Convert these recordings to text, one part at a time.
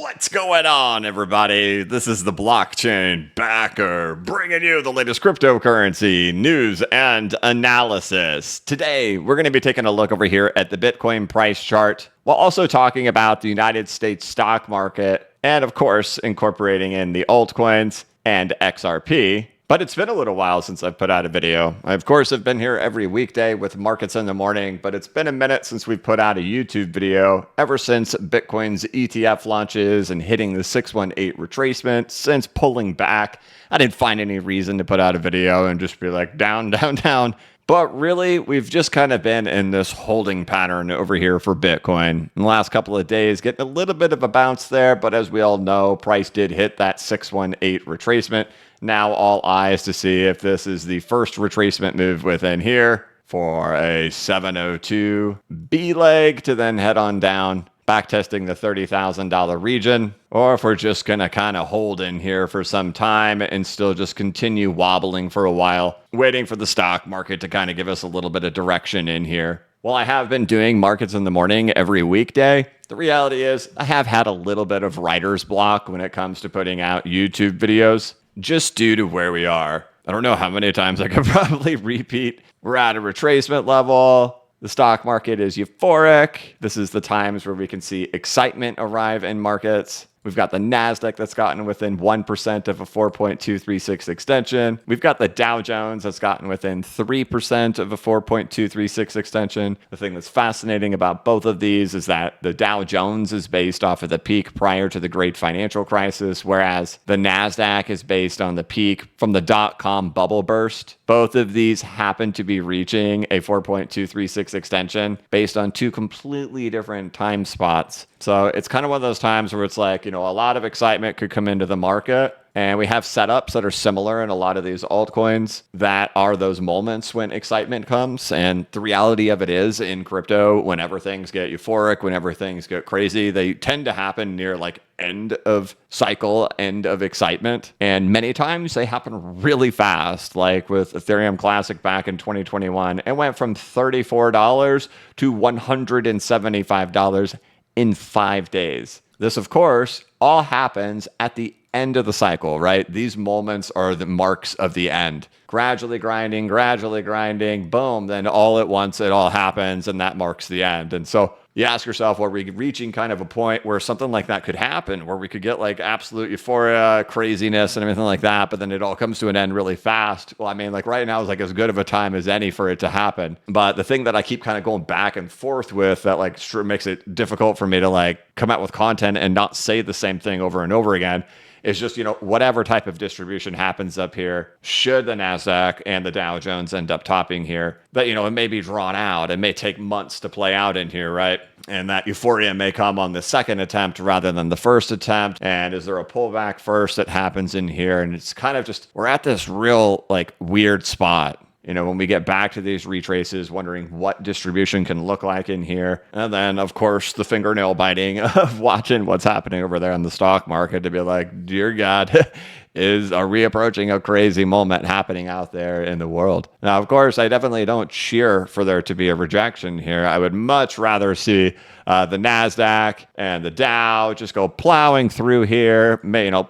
What's going on, everybody? This is the Blockchain Backer, bringing you the latest cryptocurrency news and analysis. Today, we're going to be taking a look over here at the Bitcoin price chart, while also talking about the United States stock market, and of course, incorporating in the altcoins and XRP. But it's been a little while since I've put out a video. I, of course, have been here every weekday with Markets in the Morning, but it's been a minute since we've put out a YouTube video ever since Bitcoin's ETF launches and hitting the 618 retracement. Since pulling back, I didn't find any reason to put out a video and just be like down, down, down. But really, we've just kind of been in this holding pattern over here for Bitcoin. In the last couple of days, getting a little bit of a bounce there, but as we all know, price did hit that 618 retracement. Now all eyes to see if this is the first retracement move within here for a 702 B leg to then head on down, back testing the $30,000 region, or if we're just going to kind of hold in here for some time and still just continue wobbling for a while, waiting for the stock market to kind of give us a little bit of direction in here. While I have been doing Markets in the Morning every weekday, the reality is I have had a little bit of writer's block when it comes to putting out YouTube videos, just due to where we are. I don't know how many times I could probably repeat. We're at a retracement level. The stock market is euphoric. This is the times where we can see excitement arrive in markets. We've got the NASDAQ that's gotten within 1% of a 4.236 extension. We've got the Dow Jones that's gotten within 3% of a 4.236 extension. The thing that's fascinating about both of these is that the Dow Jones is based off of the peak prior to the great financial crisis, whereas the NASDAQ is based on the peak from the dot-com bubble burst. Both of these happen to be reaching a 4.236 extension based on two completely different time spots. So it's kind of one of those times where it's like, a lot of excitement could come into the market. And we have setups that are similar in a lot of these altcoins that are those moments when excitement comes. And the reality of it is in crypto, whenever things get euphoric, whenever things get crazy, they tend to happen near like end of cycle, end of excitement. And many times they happen really fast, like with Ethereum Classic back in 2021. It went from $34 to $175 in 5 days. This, of course, all happens at the end of the cycle, right? These moments are the marks of the end. Gradually grinding, boom, then all at once it all happens and that marks the end. And so you ask yourself, are we reaching kind of a point where something like that could happen, where we could get like absolute euphoria, craziness and everything like that, but then it all comes to an end really fast? Well, I mean, like right now is like as good of a time as any for it to happen. But the thing that I keep kind of going back and forth with that like sure makes it difficult for me to like come out with content and not say the same thing over and over again is just, whatever type of distribution happens up here, should the NASDAQ and the Dow Jones end up topping here, that, it may be drawn out. It may take months to play out in here, right? And that euphoria may come on the second attempt rather than the first attempt. And is there a pullback first that happens in here? And it's kind of just, we're at this real like weird spot. When we get back to these retraces, wondering what distribution can look like in here. And then, of course, the fingernail biting of watching what's happening over there in the stock market to be like, dear God, are we approaching a crazy moment happening out there in the world? Now, of course, I definitely don't cheer for there to be a rejection here. I would much rather see the NASDAQ and the Dow just go plowing through here,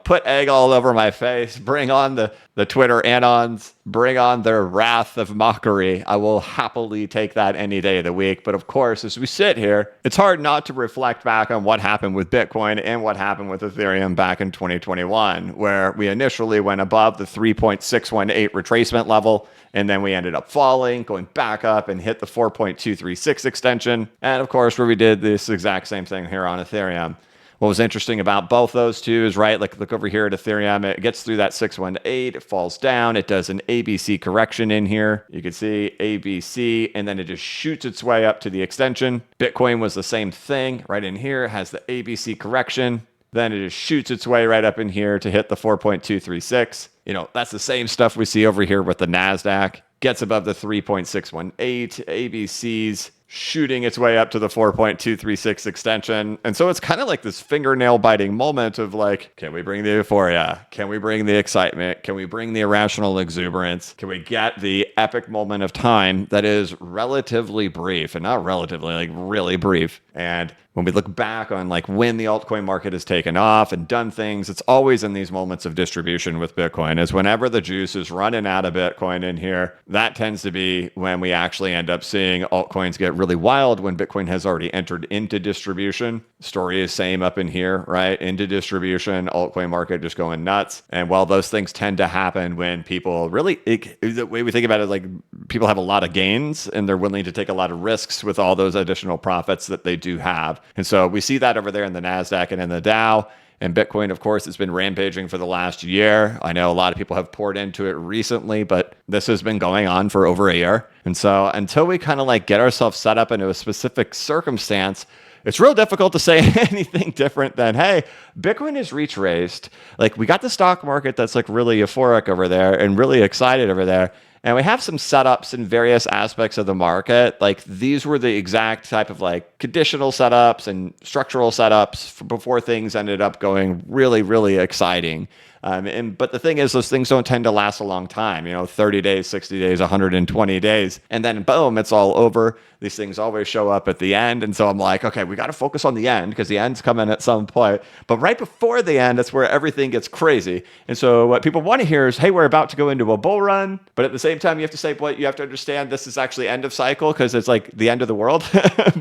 put egg all over my face, bring on the Twitter anons, bring on their wrath of mockery. I will happily take that any day of the week. But of course, as we sit here, it's hard not to reflect back on what happened with Bitcoin and what happened with Ethereum back in 2021, where we initially went above the 3.618 retracement level, and then we ended up falling, going back up and hit the 4.236 extension. And of course, where we did this exact same thing here on Ethereum. What was interesting about both those two is, right, like look over here at Ethereum, it gets through that 618, it falls down, it does an ABC correction in here. You can see ABC, and then it just shoots its way up to the extension. Bitcoin was the same thing, right in here, it has the ABC correction. Then it just shoots its way right up in here to hit the 4.236. That's the same stuff we see over here with the NASDAQ. Gets above the 3.618, ABC's shooting its way up to the 4.236 extension. And so it's kind of like this fingernail biting moment of like, can we bring the euphoria? Can we bring the excitement? Can we bring the irrational exuberance? Can we get the epic moment of time that is relatively brief, and not relatively, like really brief? And when we look back on like when the altcoin market has taken off and done things, it's always in these moments of distribution with Bitcoin. Is whenever the juice is running out of Bitcoin in here, that tends to be when we actually end up seeing altcoins get really wild when Bitcoin has already entered into distribution. Story is same up in here, right? Into distribution, altcoin market just going nuts. And while those things tend to happen when people really, the way we think about it, like people have a lot of gains and they're willing to take a lot of risks with all those additional profits that they do have. And so we see that over there in the NASDAQ and in the Dow. And Bitcoin, of course, has been rampaging for the last year. I know a lot of people have poured into it recently, but this has been going on for over a year. And so until we kind of like get ourselves set up into a specific circumstance, it's real difficult to say anything different than, hey, Bitcoin is retraced. Like we got the stock market that's like really euphoric over there and really excited over there. And we have some setups in various aspects of the market. Like these were the exact type of like conditional setups and structural setups before things ended up going really, really exciting. But the thing is, those things don't tend to last a long time, 30 days, 60 days, 120 days. And then boom, it's all over. These things always show up at the end. And so I'm like, okay, we got to focus on the end because the end's coming at some point. But right before the end, that's where everything gets crazy. And so what people want to hear is, hey, we're about to go into a bull run. But at the same time, you have to say, you have to understand this is actually end of cycle because it's like the end of the world.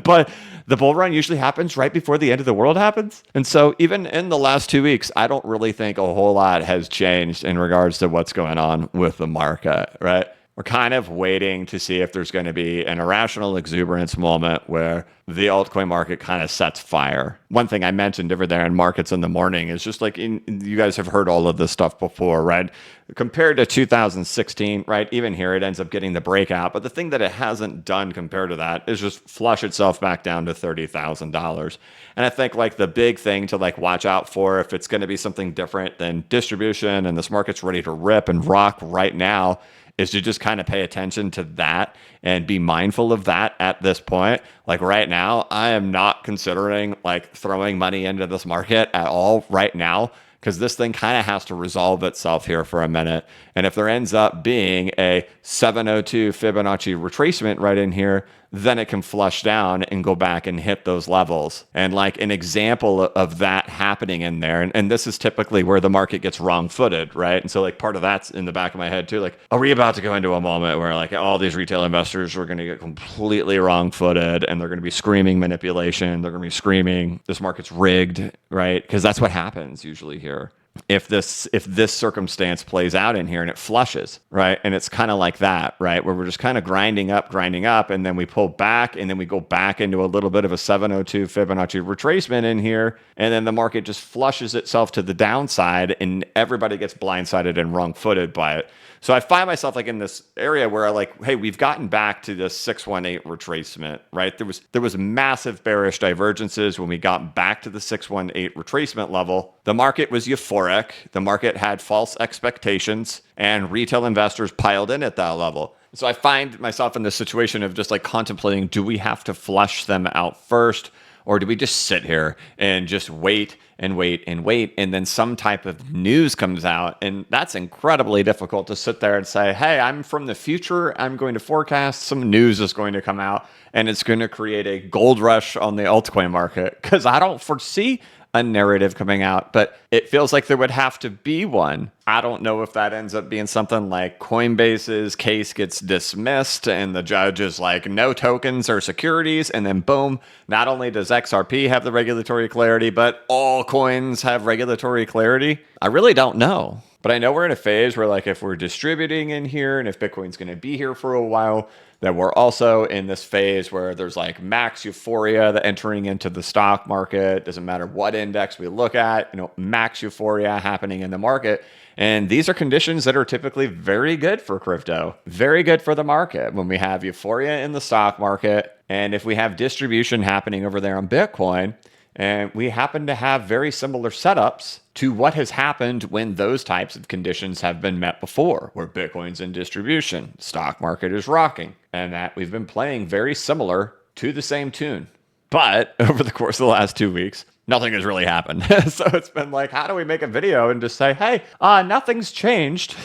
But the bull run usually happens right before the end of the world happens. And so even in the last 2 weeks, I don't really think a whole lot has changed in regards to what's going on with the market, right? We're kind of waiting to see if there's going to be an irrational exuberance moment where the altcoin market kind of sets fire. One thing I mentioned over there in Markets in the Morning is just like, you guys have heard all of this stuff before, right? Compared to 2016, right? Even here, it ends up getting the breakout. But the thing that it hasn't done compared to that is just flush itself back down to $30,000. And I think like the big thing to like watch out for if it's going to be something different than distribution and this market's ready to rip and rock right now is to just kind of pay attention to that and be mindful of that at this point. Like right now, I am not considering like throwing money into this market at all right now because this thing kind of has to resolve itself here for a minute. And if there ends up being a 702 Fibonacci retracement right in here, then it can flush down and go back and hit those levels. And like an example of that happening in there, and this is typically where the market gets wrong-footed, right? And so like part of that's in the back of my head too, like, are we about to go into a moment where like all these retail investors are going to get completely wrong-footed and they're going to be screaming manipulation, they're going to be screaming this market's rigged, right? Because that's what happens usually here. If this circumstance plays out in here and it flushes, right? And it's kind of like that, right? Where we're just kind of grinding up, and then we pull back, and then we go back into a little bit of a 702 Fibonacci retracement in here, and then the market just flushes itself to the downside, and everybody gets blindsided and wrong-footed by it. So I find myself like in this area where like, hey, we've gotten back to this 618 retracement, right? There was massive bearish divergences when we got back to the 618 retracement level. The market was euphoric. The market had false expectations and retail investors piled in at that level. So I find myself in this situation of just like contemplating, do we have to flush them out first? Or do we just sit here and just wait and wait and wait, and then some type of news comes out? And that's incredibly difficult to sit there and say, hey, I'm from the future. I'm going to forecast some news is going to come out, and it's going to create a gold rush on the altcoin market, because I don't foresee a narrative coming out, but it feels like there would have to be one. I don't know if that ends up being something like Coinbase's case gets dismissed and the judge is like, no tokens or securities, and then boom, not only does XRP have the regulatory clarity, but all coins have regulatory clarity. I really don't know. But I know we're in a phase where like if we're distributing in here and if Bitcoin's going to be here for a while, that we're also in this phase where there's like max euphoria that entering into the stock market. Doesn't matter what index we look at, max euphoria happening in the market. And these are conditions that are typically very good for crypto, very good for the market when we have euphoria in the stock market. And if we have distribution happening over there on Bitcoin, and we happen to have very similar setups to what has happened when those types of conditions have been met before, where Bitcoin's in distribution, stock market is rocking, and that we've been playing very similar to the same tune. But over the course of the last 2 weeks, nothing has really happened. So it's been like, how do we make a video and just say, hey, nothing's changed?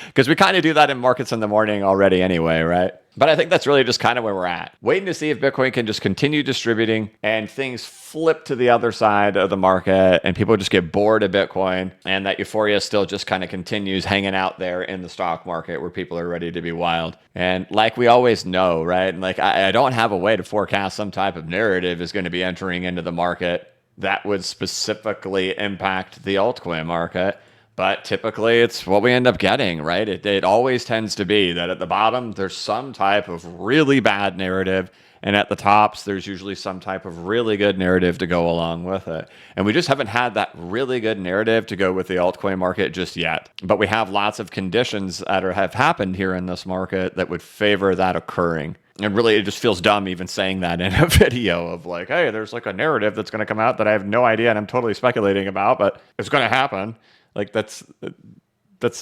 Because we kind of do that in Markets in the Morning already anyway, right? But I think that's really just kind of where we're at. Waiting to see if Bitcoin can just continue distributing and things flip to the other side of the market and people just get bored of Bitcoin and that Euphoria still just kind of continues hanging out there in the stock market where people are ready to be wild. And like we always know, right? And like I don't have a way to forecast some type of narrative is going to be entering into the market that would specifically impact the altcoin market. But typically it's what we end up getting, right? It always tends to be that at the bottom, there's some type of really bad narrative. And at the tops, there's usually some type of really good narrative to go along with it. And we just haven't had that really good narrative to go with the altcoin market just yet. But we have lots of conditions that have happened here in this market that would favor that occurring. And really, it just feels dumb even saying that in a video of like, hey, there's like a narrative that's going to come out that I have no idea and I'm totally speculating about, but it's going to happen. Like that's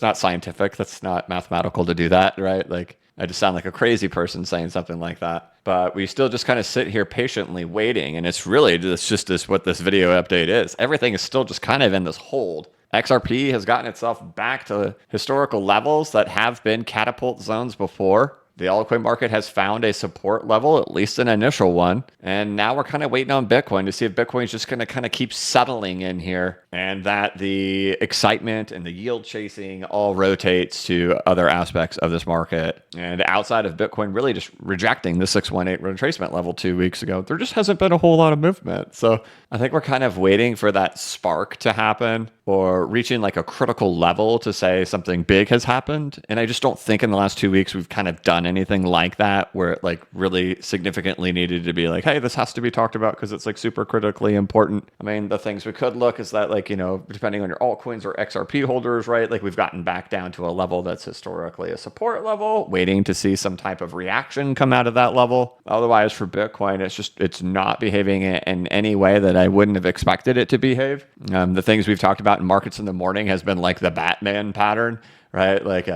not scientific. That's not mathematical to do that, right? Like I just sound like a crazy person saying something like that. But we still just kind of sit here patiently waiting. And it's really just this what this video update is. Everything is still just kind of in this hold. XRP has gotten itself back to historical levels that have been catapult zones before. The altcoin market has found a support level, at least an initial one. And now we're kind of waiting on Bitcoin to see if Bitcoin is just going to kind of keep settling in here and that the excitement and the yield chasing all rotates to other aspects of this market. And outside of Bitcoin really just rejecting the 618 retracement level 2 weeks ago, there just hasn't been a whole lot of movement. So I think we're kind of waiting for that spark to happen or reaching like a critical level to say something big has happened. And I just don't think in the last 2 weeks we've kind of done anything like that where it like really significantly needed to be like, hey, this has to be talked about because it's like super critically important. I mean, the things we could look is that like, you know, depending on your altcoins or XRP holders, right? Like we've gotten back down to a level that's historically a support level, waiting to see some type of reaction come out of that level. Otherwise for Bitcoin, it's not behaving in any way that I wouldn't have expected it to behave. The things we've talked about in markets in the morning has been like the Batman pattern, right? Like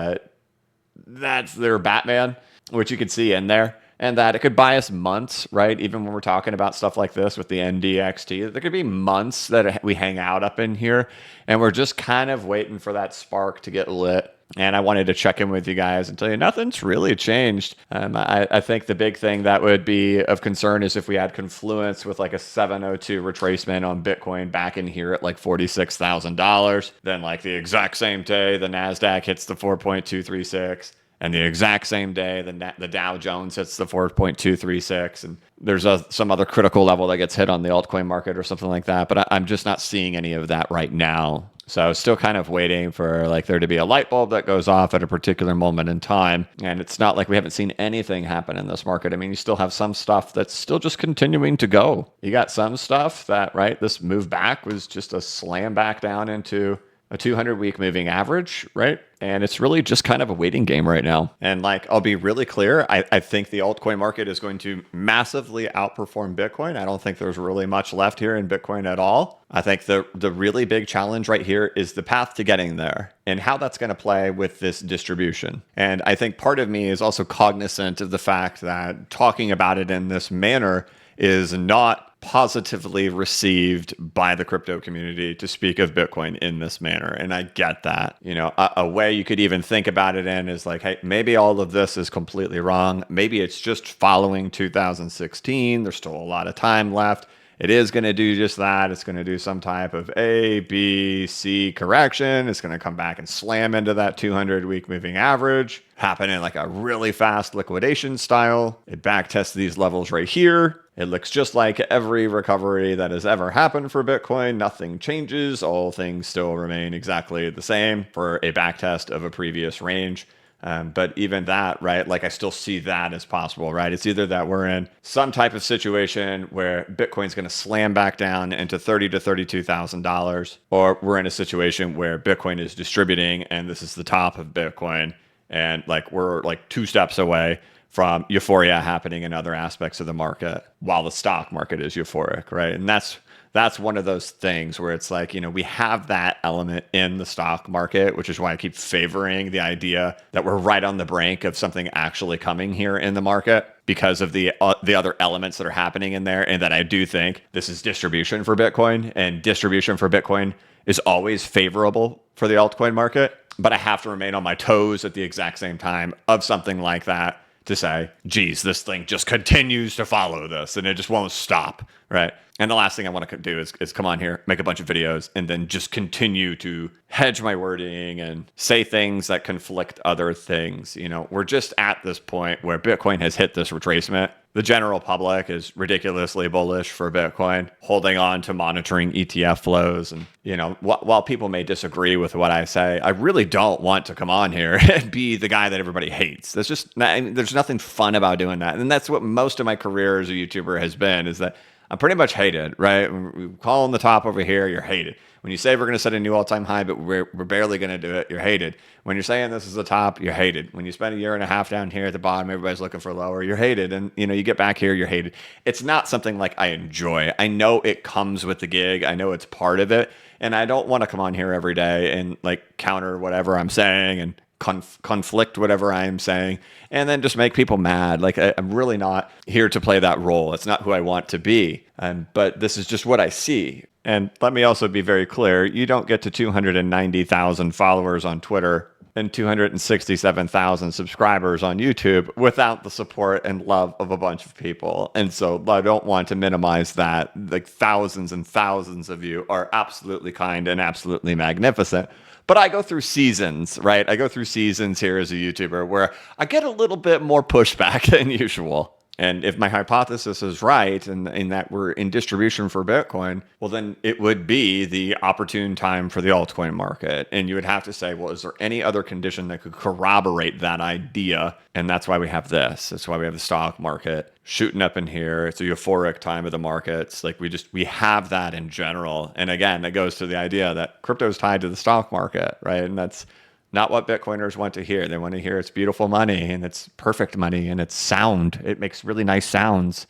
that's their Batman, which you could see in there. And that it could buy us months, right? Even when we're talking about stuff like this with the NDXT, there could be months that we hang out up in here and we're just kind of waiting for that spark to get lit. And I wanted to check in with you guys and tell you nothing's really changed. I think the big thing that would be of concern is if we had confluence with like a 702 retracement on Bitcoin back in here at like $46,000. Then like the exact same day, the NASDAQ hits the 4.236. And the exact same day, the Dow Jones hits the 4.236, and there's some other critical level that gets hit on the altcoin market or something like that. But I'm just not seeing any of that right now. So still kind of waiting for like there to be a light bulb that goes off at a particular moment in time. And it's not like we haven't seen anything happen in this market. I mean, you still have some stuff that's still just continuing to go. You got some stuff that, right, this move back was just a slam back down into a 200-week moving average, right? And it's really just kind of a waiting game right now. And like, I'll be really clear, I think the altcoin market is going to massively outperform Bitcoin. I don't think there's really much left here in Bitcoin at all. I think the really big challenge right here is the path to getting there and how that's going to play with this distribution. And I think part of me is also cognizant of the fact that talking about it in this manner is not positively received by the crypto community to speak of Bitcoin in this manner. And I get that. You know, a way you could even think about it in is like, hey, maybe all of this is completely wrong. Maybe it's just following 2016. There's still a lot of time left. It is going to do just that. It's going to do some type of A, B, C correction. It's going to come back and slam into that 200-week moving average, happen in like a really fast liquidation style. It backtests these levels right here. It looks just like every recovery that has ever happened for Bitcoin. Nothing changes. All things still remain exactly the same for a backtest of a previous range. But even that, right, like I still see that as possible, right? It's either that we're in some type of situation where Bitcoin's going to slam back down into $30,000 to $32,000, or we're in a situation where Bitcoin is distributing and this is the top of Bitcoin. And like we're like 2 steps away from euphoria happening in other aspects of the market while the stock market is euphoric, right? And that's one of those things where it's like, you know, we have that element in the stock market, which is why I keep favoring the idea that we're right on the brink of something actually coming here in the market because of the other elements that are happening in there. And that I do think this is distribution for Bitcoin, and distribution for Bitcoin is always favorable for the altcoin market. But I have to remain on my toes at the exact same time of something like that to say, geez, this thing just continues to follow this and it just won't stop, right? And the last thing I want to do is come on here, make a bunch of videos, and then just continue to hedge my wording and say things that conflict other things. You know, we're just at this point where Bitcoin has hit this retracement. The general public is ridiculously bullish for Bitcoin, holding on to monitoring ETF flows. And, you know, while people may disagree with what I say, I really don't want to come on here and be the guy that everybody hates. There's nothing fun about doing that. And that's what most of my career as a YouTuber has been, is that I'm pretty much hated, right? We call on the top over here, you're hated. When you say we're going to set a new all-time high, but we're barely going to do it, you're hated. When you're saying this is the top, you're hated. When you spend a year and a half down here at the bottom, everybody's looking for lower, you're hated. And, you know, you get back here, you're hated. It's not something like I enjoy. I know it comes with the gig. I know it's part of it. And I don't want to come on here every day and like counter whatever I'm saying and conflict whatever I am saying, and then just make people mad. Like, I'm really not here to play that role. It's not who I want to be. But this is just what I see. And let me also be very clear. You don't get to 290,000 followers on Twitter and 267,000 subscribers on YouTube without the support and love of a bunch of people. And so I don't want to minimize that. Like, thousands and thousands of you are absolutely kind and absolutely magnificent. But I go through seasons, right? I go through seasons here as a YouTuber where I get a little bit more pushback than usual. And if my hypothesis is right, and in that we're in distribution for Bitcoin, well, then it would be the opportune time for the altcoin market. And you would have to say, well, is there any other condition that could corroborate that idea? And that's why we have this. That's why we have the stock market shooting up in here. It's a euphoric time of the markets. Like, we have that in general. And again, that goes to the idea that crypto is tied to the stock market, right? And that's not what Bitcoiners want to hear. They want to hear it's beautiful money and it's perfect money and it's sound. It makes really nice sounds.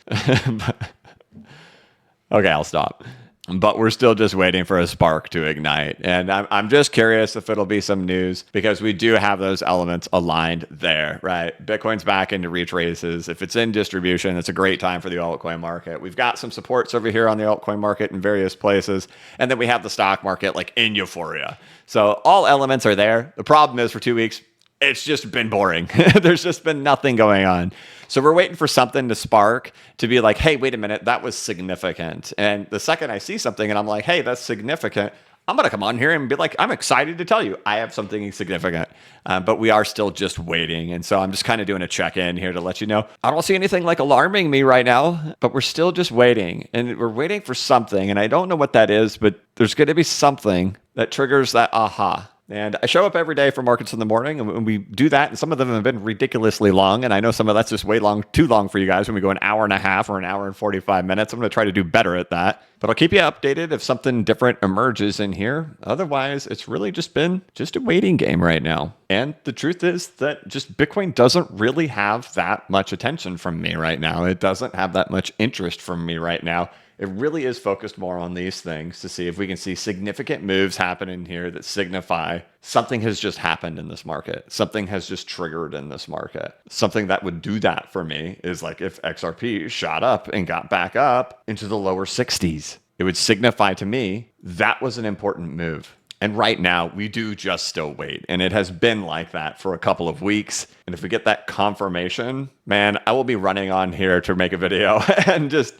Okay, I'll stop. But we're still just waiting for a spark to ignite. And I'm just curious if it'll be some news, because we do have those elements aligned there, right? Bitcoin's back into retraces. If it's in distribution, it's a great time for the altcoin market. We've got some supports over here on the altcoin market in various places. And then we have the stock market like in Euphoria. So all elements are there. The problem is, for 2 weeks, it's just been boring. There's just been nothing going on. So we're waiting for something to spark, to be like, hey, wait a minute, that was significant. And the second I see something and I'm like, hey, that's significant, I'm going to come on here and be like, I'm excited to tell you I have something significant. But we are still just waiting. And so I'm just kind of doing a check-in here to let you know. I don't see anything like alarming me right now, but we're still just waiting. And we're waiting for something. And I don't know what that is, but there's going to be something that triggers that aha. And I show up every day for markets in the morning, and we do that. And some of them have been ridiculously long. And I know some of that's just too long for you guys when we go an hour and a half or an hour and 45 minutes. I'm going to try to do better at that. But I'll keep you updated if something different emerges in here. Otherwise, it's really just been just a waiting game right now. And the truth is that just Bitcoin doesn't really have that much attention from me right now. It doesn't have that much interest from me right now. It really is focused more on these things to see if we can see significant moves happen in here that signify something has just happened in this market. Something has just triggered in this market. Something that would do that for me is like if XRP shot up and got back up into the lower 60s. It would signify to me that was an important move. And right now, we do just still wait. And it has been like that for a couple of weeks. And if we get that confirmation, man, I will be running on here to make a video and just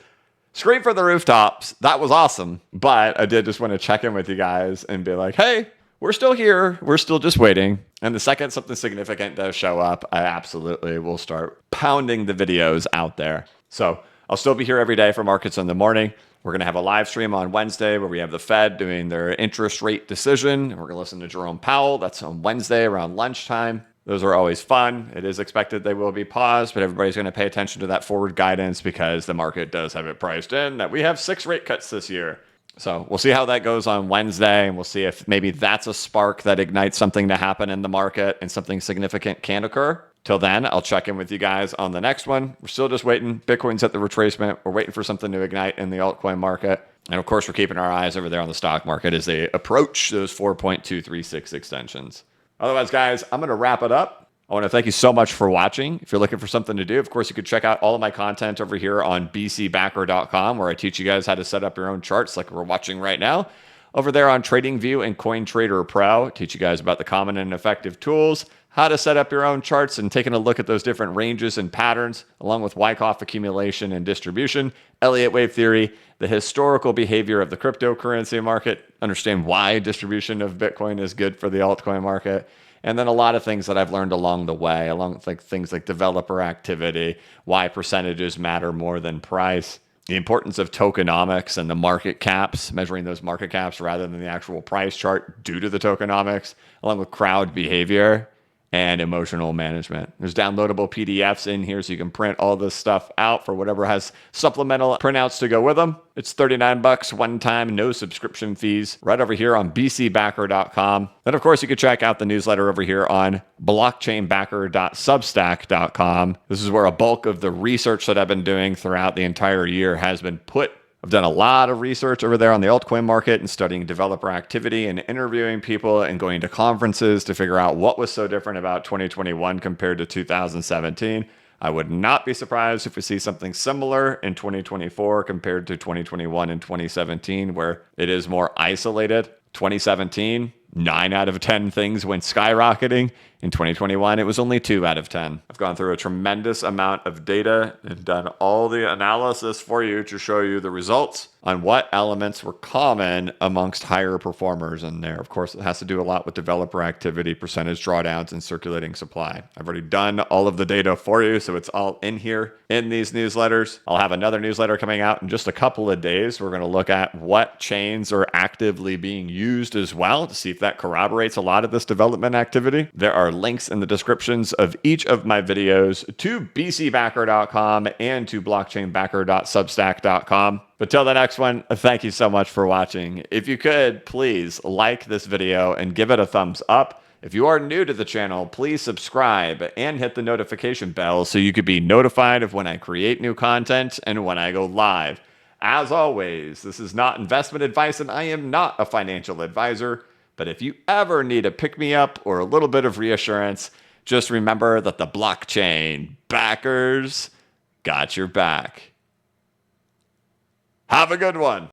scream for the rooftops. That was awesome. But I did just want to check in with you guys and be like, hey, we're still here. We're still just waiting. And the second something significant does show up, I absolutely will start pounding the videos out there. So I'll still be here every day for markets in the morning. We're going to have a live stream on Wednesday where we have the Fed doing their interest rate decision. And we're going to listen to Jerome Powell. That's on Wednesday around lunchtime. Those are always fun. It is expected they will be paused, but everybody's going to pay attention to that forward guidance because the market does have it priced in that we have 6 rate cuts this year. So we'll see how that goes on Wednesday, and we'll see if maybe that's a spark that ignites something to happen in the market and something significant can occur. Till then, I'll check in with you guys on the next one. We're still just waiting. Bitcoin's at the retracement. We're waiting for something to ignite in the altcoin market. And of course, we're keeping our eyes over there on the stock market as they approach those 4.236 extensions. Otherwise, guys, I'm going to wrap it up. I want to thank you so much for watching. If you're looking for something to do, of course, you could check out all of my content over here on bcbacker.com, where I teach you guys how to set up your own charts like we're watching right now. Over there on TradingView and CoinTrader Pro, teach you guys about the common and effective tools, how to set up your own charts, and taking a look at those different ranges and patterns, along with Wyckoff accumulation and distribution, Elliott wave theory, the historical behavior of the cryptocurrency market, understand why distribution of Bitcoin is good for the altcoin market, and then a lot of things that I've learned along the way, along with like things like developer activity, why percentages matter more than price, the importance of tokenomics and the market caps, measuring those market caps rather than the actual price chart due to the tokenomics, along with crowd behavior and emotional management. There's downloadable PDFs in here so you can print all this stuff out for whatever has supplemental printouts to go with them. It's $39 one time, no subscription fees, right over here on bcbacker.com. Then, of course, you can check out the newsletter over here on blockchainbacker.substack.com. This is where a bulk of the research that I've been doing throughout the entire year has been put. I've done a lot of research over there on the altcoin market and studying developer activity and interviewing people and going to conferences to figure out what was so different about 2021 compared to 2017. I would not be surprised if we see something similar in 2024 compared to 2021 and 2017, where it is more isolated. 2017, 9 out of 10 things went skyrocketing. In 2021, it was only 2 out of 10. I've gone through a tremendous amount of data and done all the analysis for you to show you the results on what elements were common amongst higher performers in there. Of course, it has to do a lot with developer activity, percentage drawdowns, and circulating supply. I've already done all of the data for you, so it's all in here in these newsletters. I'll have another newsletter coming out in just a couple of days. We're going to look at what chains are actively being used as well to see if that corroborates a lot of this development activity. There are links in the descriptions of each of my videos to bcbacker.com and to blockchainbacker.substack.com. But till the next one, thank you so much for watching. If you could, please like this video and give it a thumbs up. If you are new to the channel, please subscribe and hit the notification bell so you could be notified of when I create new content and when I go live. As always, this is not investment advice and I am not a financial advisor. But if you ever need a pick-me-up or a little bit of reassurance, just remember that the blockchain backers got your back. Have a good one.